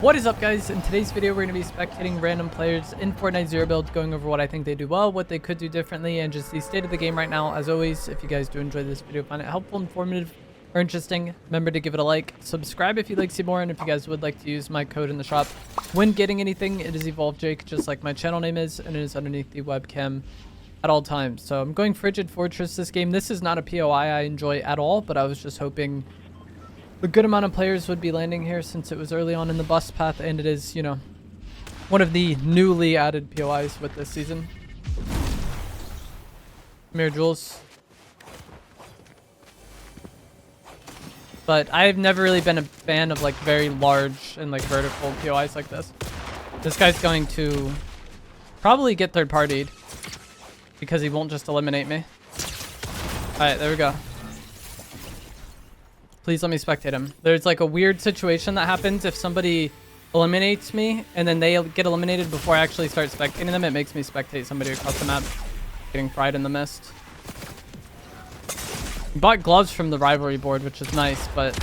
What is up, guys? In today's video, we're going to be spectating random players in Fortnite Zero Build, going over what I think they do well, what they could do differently, and just the state of the game right now. As always, if you guys do enjoy this video, find it helpful, informative, or interesting, remember to give it a like, subscribe if you'd like to see more, and if you guys would like to use my code in the shop when getting anything, it is EvolveJake, just like my channel name is, and it is underneath the webcam at all times. So I'm going Frigid Fortress this game. This is not a POI I enjoy at all, but I was just hoping a good amount of players would be landing here since it was early on in the bus path, and it is, you know, one of the newly added POIs with this season. Come here, Jules. But I've never really been a fan of like very large and like vertical POIs like this. This guy's going to probably get third partied because he won't just eliminate me. Alright, there we go. Please let me spectate him. There's like a weird situation that happens if somebody eliminates me and then they get eliminated before I actually start spectating them. It makes me spectate somebody across the map getting fried in the mist. Bought gloves from the rivalry board, which is nice, but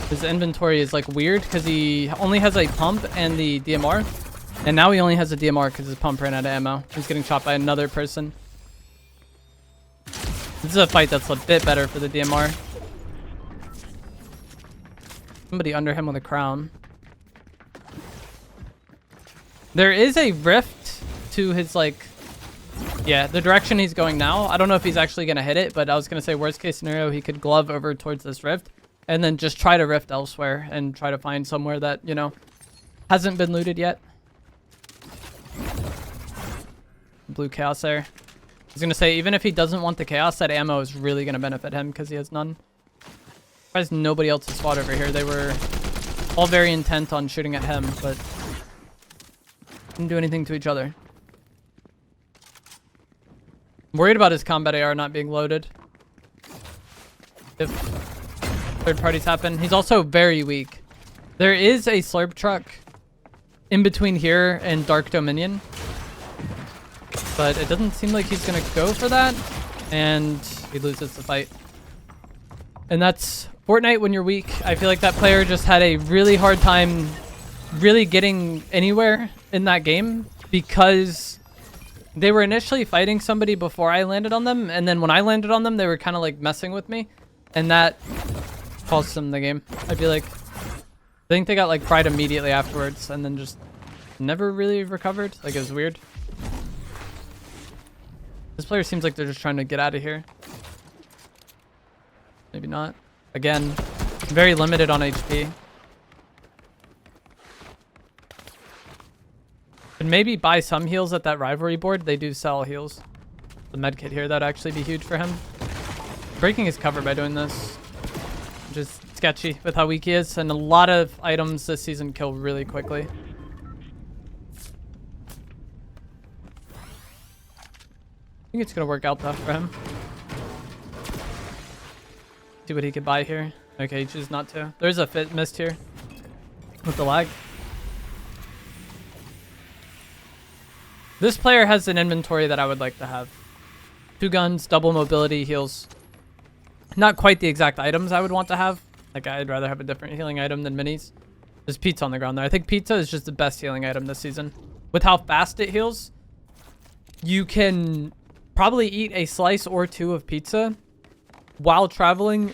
his inventory is like weird because he only has a pump and the DMR, and now he only has a DMR because his pump ran out of ammo. He's getting shot by another person. This is a fight that's a bit better for the DMR. Somebody under him with a crown. There is a rift to his, like, yeah, the direction he's going now. I don't know if he's actually going to hit it, but I was going to say worst case scenario, he could glove over towards this rift and then just try to rift elsewhere and try to find somewhere that, you know, hasn't been looted yet. Blue chaos there. I was going to say, even if he doesn't want the chaos, that ammo is really going to benefit him because he has none. Surprised nobody else is spot over here. They were all very intent on shooting at him, but didn't do anything to each other. I'm worried about his combat AR not being loaded if third parties happen. He's also very weak. There is a slurp truck in between here and Dark Dominion, but it doesn't seem like he's gonna go for that, and he loses the fight. And that's Fortnite when you're weak. I feel like that player just had a really hard time really getting anywhere in that game because they were initially fighting somebody before I landed on them, and then when I landed on them, they were kind of like messing with me, and that cost them the game. I feel like I think they got like fried immediately afterwards and then just never really recovered. Like, it was weird. This player seems like they're just trying to get out of here. Maybe not. Again, very limited on HP. And maybe buy some heals at that rivalry board. They do sell heals. The medkit here, that'd actually be huge for him. Breaking his cover by doing this, which is sketchy with how weak he is. And a lot of items this season kill really quickly. I think it's going to work out though for him. See what he could buy here. Okay, he chooses not to. There's a fit missed here with the lag. This player has an inventory that I would like to have. 2 guns, double mobility, heals. Not quite the exact items I would want to have. Like, I'd rather have a different healing item than minis. There's pizza on the ground there. I think pizza is just the best healing item this season. With how fast it heals, you can probably eat a slice or 2 of pizza while traveling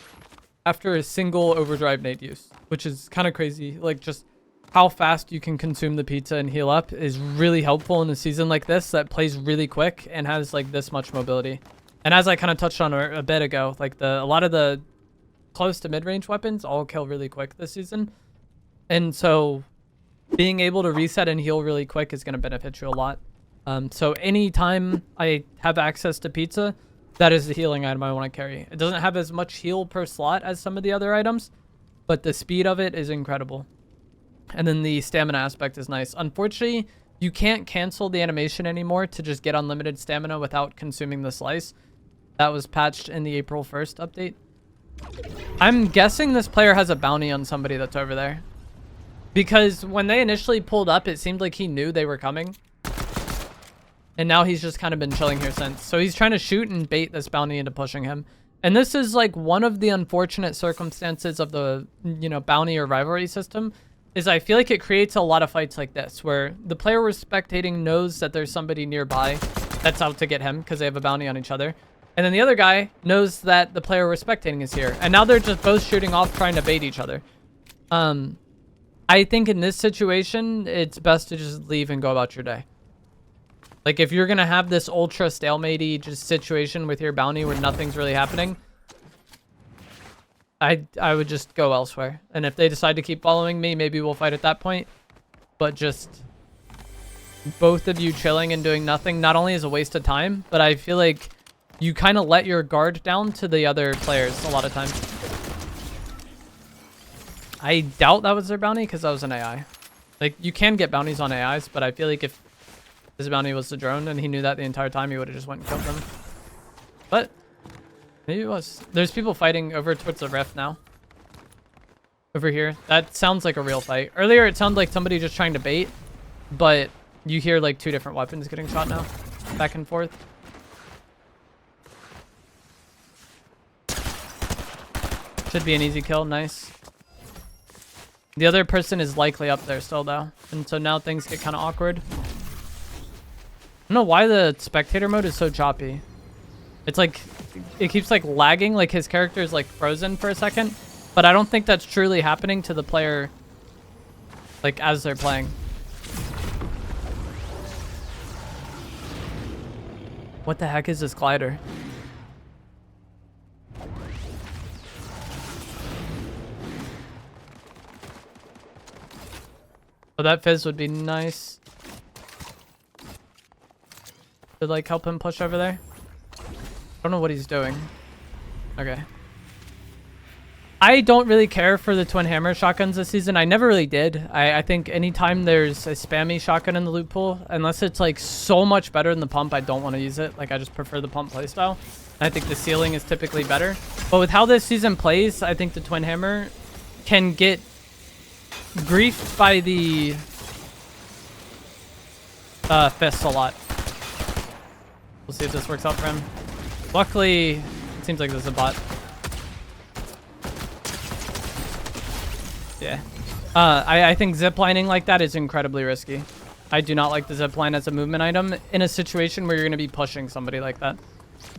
after a single overdrive nade use, which is kind of crazy. Like, just how fast you can consume the pizza and heal up is really helpful in a season like this that plays really quick and has like this much mobility. And as I kind of touched on a bit ago, like a lot of the close to mid-range weapons all kill really quick this season. And so being able to reset and heal really quick is going to benefit you a lot. So anytime I have access to pizza, that is the healing item I want to carry. It doesn't have as much heal per slot as some of the other items, but the speed of it is incredible. And then the stamina aspect is nice. Unfortunately, you can't cancel the animation anymore to just get unlimited stamina without consuming the slice. That was patched in the April 1st update. I'm guessing this player has a bounty on somebody that's over there, because when they initially pulled up, it seemed like he knew they were coming. And now he's just kind of been chilling here since. So he's trying to shoot and bait this bounty into pushing him. And this is like one of the unfortunate circumstances of the, you know, bounty or rivalry system, is I feel like it creates a lot of fights like this, where the player we're spectating knows that there's somebody nearby that's out to get him because they have a bounty on each other. And then the other guy knows that the player we're spectating is here. And now they're just both shooting off trying to bait each other. I think in this situation, it's best to just leave and go about your day. Like, if you're going to have this ultra stalemate-y just situation with your bounty where nothing's really happening, I would just go elsewhere. And if they decide to keep following me, maybe we'll fight at that point. But just both of you chilling and doing nothing not only is a waste of time, but I feel like you kind of let your guard down to the other players a lot of times. I doubt that was their bounty because that was an AI. Like, you can get bounties on AIs, but I feel like if his bounty was the drone and he knew that the entire time, he would have just went and killed them. But maybe it was. There's people fighting over towards the rift now. Over here. That sounds like a real fight. Earlier, it sounded like somebody just trying to bait, but you hear like 2 different weapons getting shot now. Back and forth. Should be an easy kill. Nice. The other person is likely up there still, though. And so now things get kind of awkward. I don't know why the spectator mode is so choppy. It's like, it keeps like lagging. Like his character is like frozen for a second. But I don't think that's truly happening to the player, like as they're playing. What the heck is this glider? Oh, that fizz would be nice. To like help him push over there. I don't know what he's doing. Okay. I don't really care for the twin hammer shotguns this season. I never really did. I think anytime there's a spammy shotgun in the loot pool, unless it's like so much better than the pump, I don't want to use it. Like I just prefer the pump playstyle. I think the ceiling is typically better. But with how this season plays, I think the twin hammer can get griefed by the fists a lot. We'll see if this works out for him. Luckily, it seems like there's a bot. Yeah. I think ziplining like that is incredibly risky. I do not like the zipline as a movement item in a situation where you're going to be pushing somebody like that.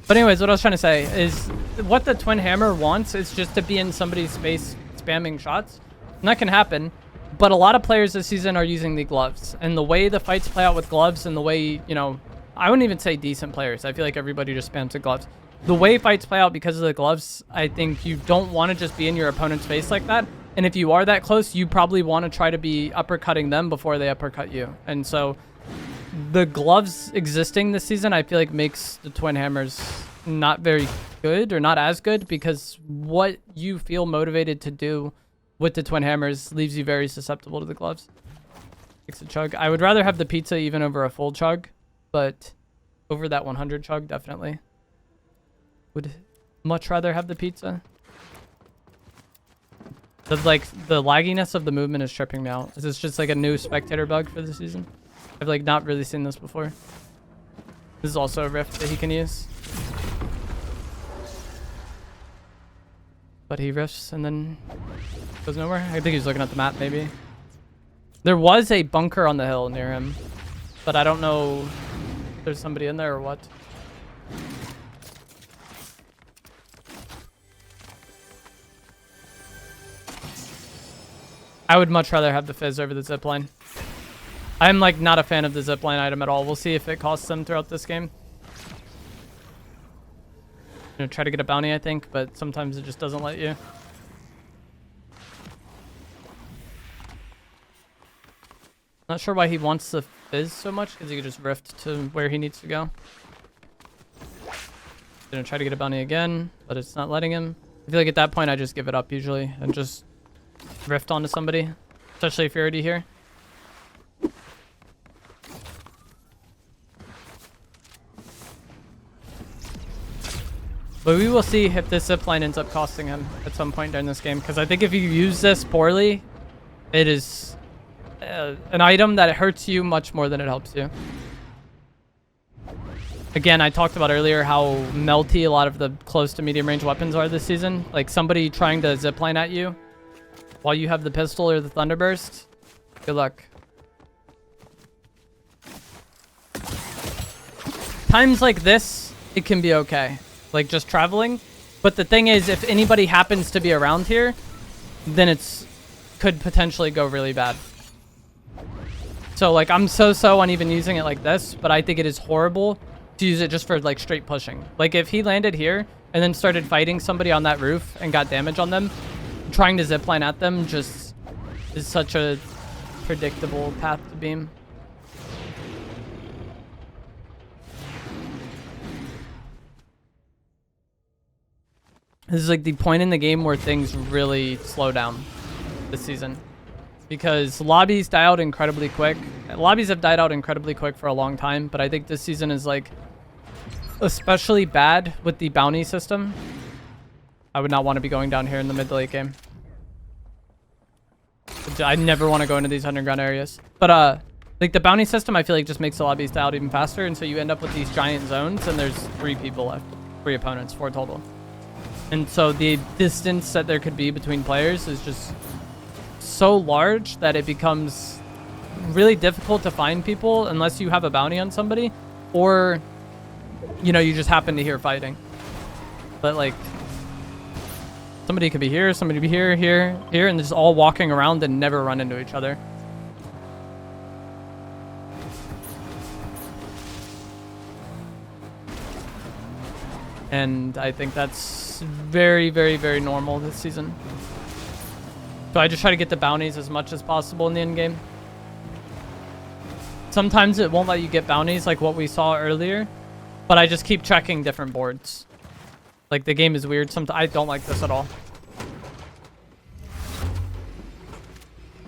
But anyways, what I was trying to say is what the twin hammer wants is just to be in somebody's space spamming shots. And that can happen. But a lot of players this season are using the gloves. And the way the fights play out with gloves and the way, you know, I wouldn't even say decent players. I feel like everybody just spams the gloves. The way fights play out because of the gloves, I think you don't want to just be in your opponent's face like that. And if you are that close, you probably want to try to be uppercutting them before they uppercut you. And so the gloves existing this season, I feel like makes the twin hammers not very good or not as good because what you feel motivated to do with the twin hammers leaves you very susceptible to the gloves. Takes a chug. I would rather have the pizza even over a full chug, but over that 100 chug, definitely. Would much rather have the pizza. The lagginess of the movement is tripping me out. Is this just like a new spectator bug for the season? I've like not really seen this before. This is also a rift that he can use. But he rifts and then goes nowhere. I think he's looking at the map maybe. There was a bunker on the hill near him, but I don't know if there's somebody in there or what. I would much rather have the fizz over the zipline. I'm like not a fan of the zipline item at all. We'll see if it costs them throughout this game. I'm gonna try to get a bounty, I think, but sometimes it just doesn't let you. Not sure why he wants the fizz so much, because he could just rift to where he needs to go. Gonna try to get a bounty again, but it's not letting him. I feel like at that point I just give it up usually and just rift onto somebody, especially if you're already here. But we will see if this zipline ends up costing him at some point during this game, because I think if you use this poorly, it is an item that hurts you much more than it helps you. Again, I talked about earlier how melty a lot of the close to medium range weapons are this season. Like somebody trying to zipline at you while you have the pistol or the thunderburst, good luck. Times like this, it can be okay. Like just traveling. But the thing is, if anybody happens to be around here, then it's could potentially go really bad. So like I'm so on even using it like this, but I think it is horrible to use it just for like straight pushing. Like if he landed here and then started fighting somebody on that roof and got damage on them, trying to zipline at them just is such a predictable path to beam. This is like the point in the game where things really slow down this season. Because lobbies die out incredibly quick. Lobbies have died out incredibly quick for a long time, but I think this season is like especially bad with the bounty system. I would not want to be going down here in the mid to late game. I never want to go into these underground areas. But like the bounty system, I feel like just makes the lobbies die out even faster, and so you end up with these giant zones, and there's 3 people left, 3 opponents, 4 total. And so the distance that there could be between players is just so large that it becomes really difficult to find people unless you have a bounty on somebody, or you know, you just happen to hear fighting. But like somebody could be here, somebody could be here, and just all walking around and never run into each other. And I think that's very normal this season. So I just try to get the bounties as much as possible in the end game. Sometimes it won't let you get bounties like what we saw earlier, but I just keep checking different boards. Like the game is weird. I don't like this at all.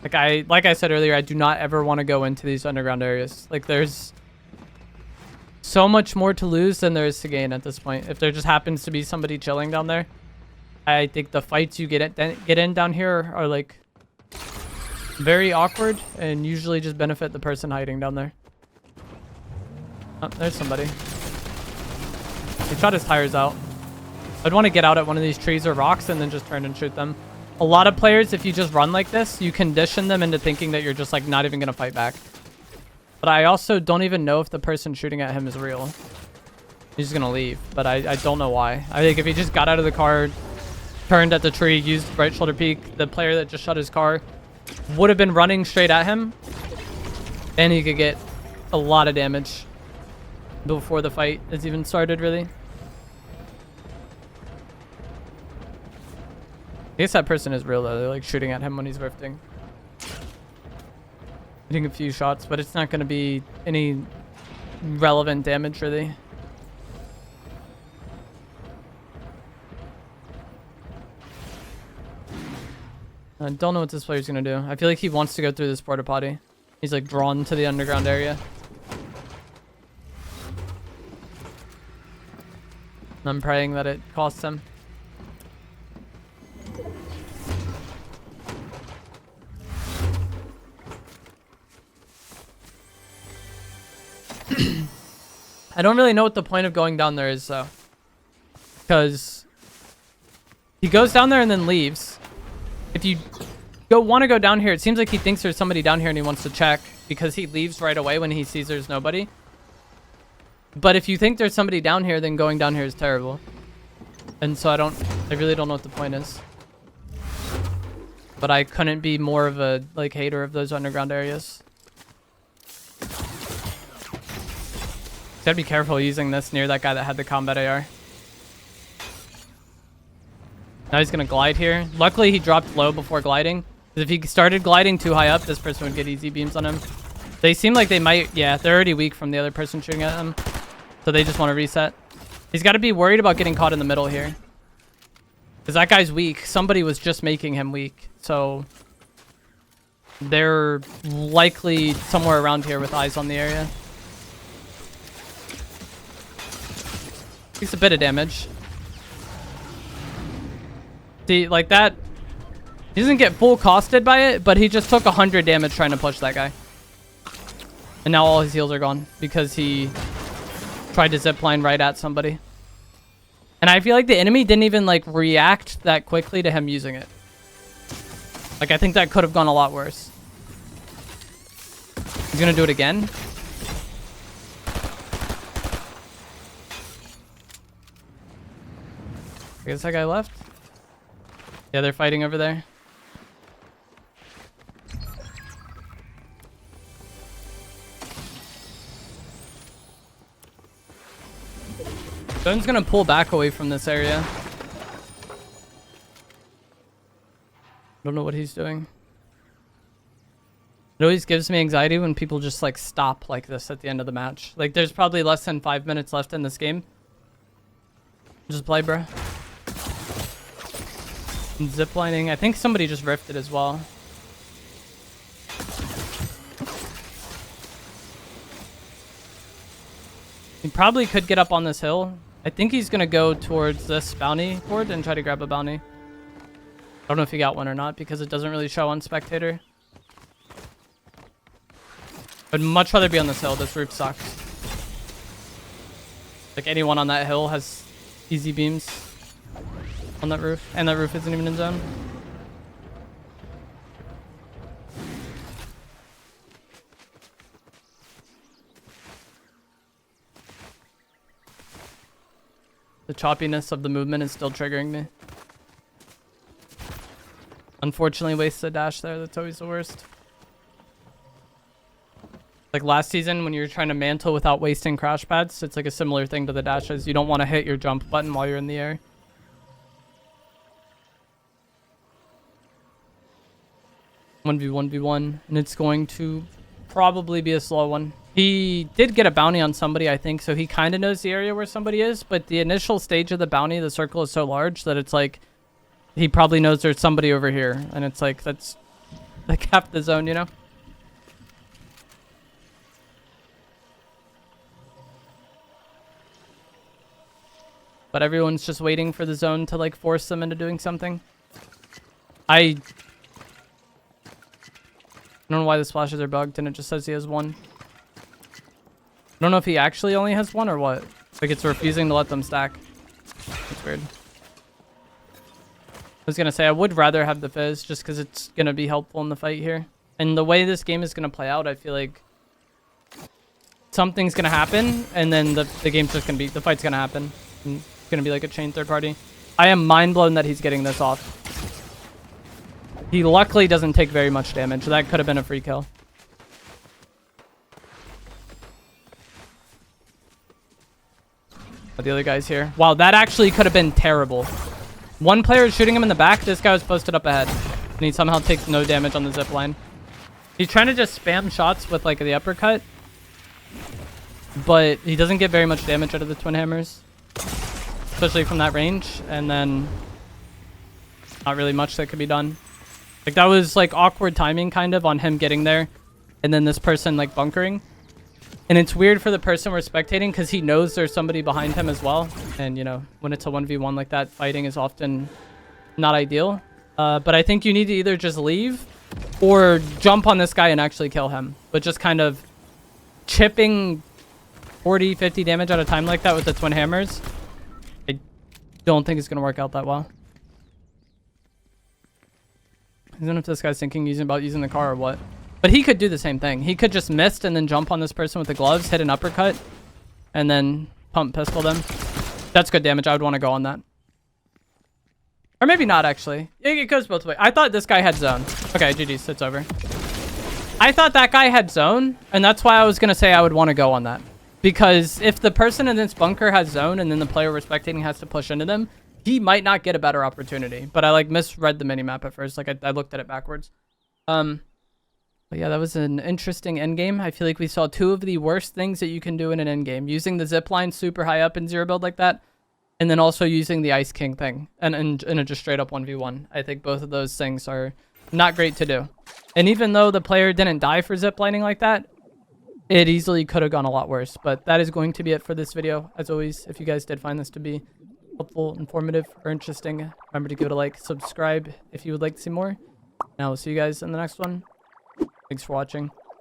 Like I said earlier, I do not ever want to go into these underground areas. Like there's so much more to lose than there is to gain at this point. If there just happens to be somebody chilling down there, I think the fights you get in down here are like very awkward and usually just benefit the person hiding down there. Oh, there's somebody. He shot his tires out. I'd want to get out at one of these trees or rocks and then just turn and shoot them. A lot of players, if you just run like this, you condition them into thinking that you're just like not even going to fight back. But I also don't even know if the person shooting at him is real. He's just going to leave, but I don't know why. I think if he just got out of the car, turned at the tree, used right shoulder peek, the player that just shot his car would have been running straight at him, and he could get a lot of damage before the fight has even started, really. I guess that person is real, though. They're like shooting at him when he's rifting. Hitting a few shots, but it's not going to be any relevant damage, really. I don't know what this player's going to do. I feel like he wants to go through this porta potty. He's like drawn to the underground area. I'm praying that it costs him. I don't really know what the point of going down there is, though. Because he goes down there and then leaves. If you want to go down here, it seems like he thinks there's somebody down here and he wants to check because he leaves right away when he sees there's nobody. But if you think there's somebody down here, then going down here is terrible. And so I really don't know what the point is. But I couldn't be more of a like hater of those underground areas. Gotta be careful using this near that guy that had the combat AR. Now he's gonna glide here. Luckily he dropped low before gliding. Because if he started gliding too high up, this person would get easy beams on him. They seem like they might, yeah, they're already weak from the other person shooting at them. So they just want to reset. He's got to be worried about getting caught in the middle here. Because that guy's weak. Somebody was just making him weak. So they're likely somewhere around here with eyes on the area. Takes a bit of damage. See, like that, he doesn't get full costed by it, but he just took 100 damage trying to push that guy. And now all his heals are gone because he tried to zipline right at somebody. And I feel like the enemy didn't even like react that quickly to him using it. Like, I think that could have gone a lot worse. He's gonna do it again. I guess that guy left. Yeah, they're fighting over there. Zone's gonna pull back away from this area. Don't know what he's doing. It always gives me anxiety when people just like stop like this at the end of the match. Like there's probably less than 5 minutes left in this game. Just play, bro. And ziplining. I think somebody just rifted as well. He probably could get up on this hill. I think he's gonna go towards this bounty board and try to grab a bounty. I don't know if he got one or not because it doesn't really show on Spectator. I'd much rather be on this hill. This roof sucks. Like anyone on that hill has easy beams on that roof. And that roof isn't even in zone. The choppiness of the movement is still triggering me. Unfortunately, wasted dash there. That's always the worst. Like last season, when you're trying to mantle without wasting crash pads, it's like a similar thing to the dashes. You don't want to hit your jump button while you're in the air. One v 1v1, and it's going to probably be a slow one. He did get a bounty on somebody, I think, so he kind of knows the area where somebody is, but the initial stage of the bounty, the circle is so large that it's like he probably knows there's somebody over here, and it's like that's like half the zone, you know? But everyone's just waiting for the zone to like force them into doing something. I don't know why the splashes are bugged and it just says he has one. I don't know if he actually only has one or what. Like it's refusing to let them stack. That's weird. I was going to say I would rather have the fizz just because it's going to be helpful in the fight here. And the way this game is going to play out, I feel like something's going to happen and then the game's just going to be, the fight's going to happen. And it's going to be like a chain third party. I am mind blown that he's getting this off. He luckily doesn't take very much damage. That could have been a free kill. But the other guy's here. Wow, that actually could have been terrible. One player is shooting him in the back. This guy was posted up ahead. And he somehow takes no damage on the zip line. He's trying to just spam shots with like the uppercut. But he doesn't get very much damage out of the twin hammers. Especially from that range. And then not really much that could be done. Like that was like awkward timing kind of on him getting there. And then this person like bunkering. And it's weird for the person we're spectating because he knows there's somebody behind him as well. And, you know, when it's a 1v1 like that, fighting is often not ideal. But I think you need to either just leave or jump on this guy and actually kill him. But just kind of chipping 40, 50 damage at a time like that with the twin hammers, I don't think it's going to work out that well. I don't know if this guy's thinking about using the car or what. But he could do the same thing. He could just miss and then jump on this person with the gloves, hit an uppercut, and then pump pistol them. That's good damage. I would want to go on that. Or maybe not, actually. It goes both ways. I thought this guy had zone. Okay, GG's. It's over. I thought that guy had zone, and that's why I was going to say I would want to go on that. Because if the person in this bunker has zone and then the player we're spectating has to push into them, he might not get a better opportunity. But I like misread the minimap at first. Like I looked at it backwards. But yeah, that was an interesting endgame. I feel like we saw two of the worst things that you can do in an endgame. Using the zipline super high up in zero build like that. And then also using the Ice King thing. And in a just straight up 1v1. I think both of those things are not great to do. And even though the player didn't die for ziplining like that, it easily could have gone a lot worse. But that is going to be it for this video. As always, if you guys did find this to be helpful, informative, or interesting, remember to give it a like, subscribe if you would like to see more. And I will see you guys in the next one. Thanks for watching.